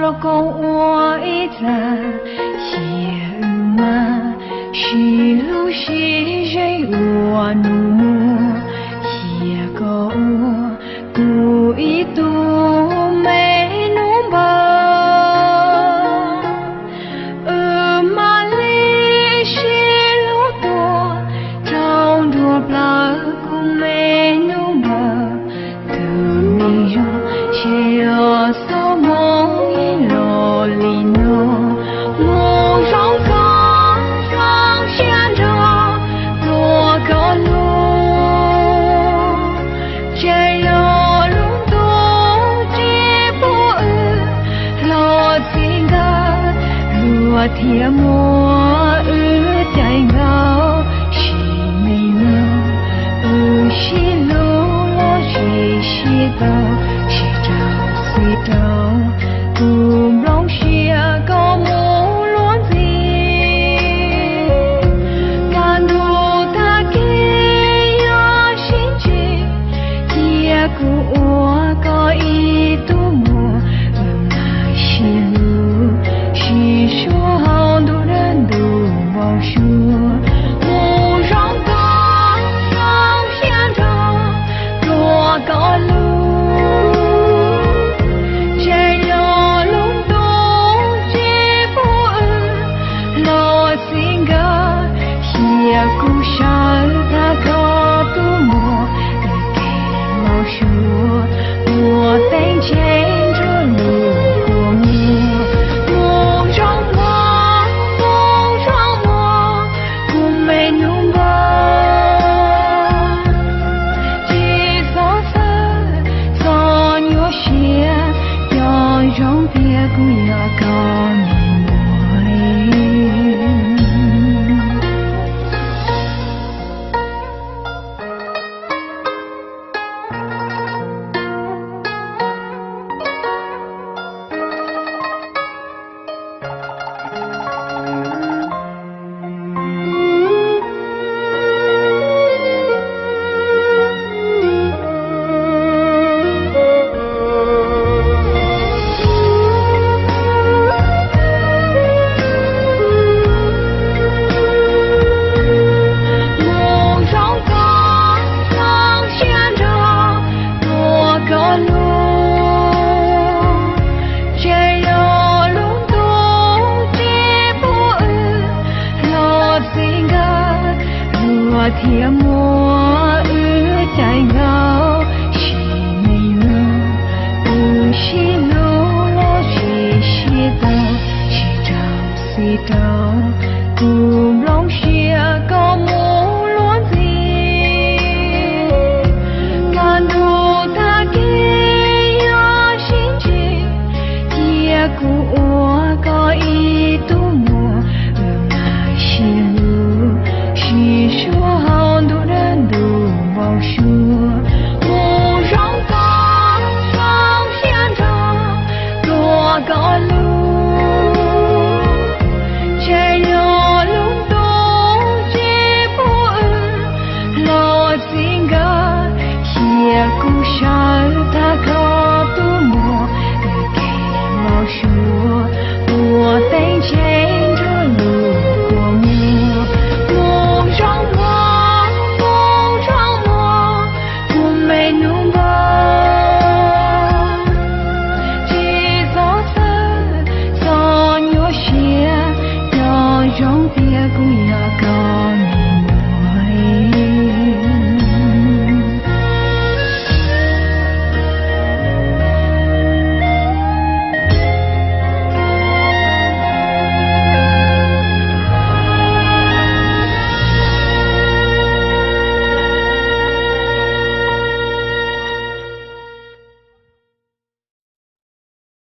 了公我一在夜晚，西路西水我怒目，夜个我独一独没怒吧，马里西路多，长多不拉古没怒吧，得米用些要扫梦一罗里诺，梦上刚上线着多个路，这要路多几步老几个，若天莫在高，西没能西路了西西道，西找西找，不让西高木乱子，感动他给呀心情，结果我高一度莫那西路，西说好多人都忘说，梦上刚上线着多个路。故乡它可多么给老说，我等牵着路过梦上我不没弄吧，几扫分扫牛血，要让别个呀告你。天莫在高，西没能不西路了西西道，西找西道，不让西高木乱子，感动他给呀心情，结果我高一度莫那西路，西说。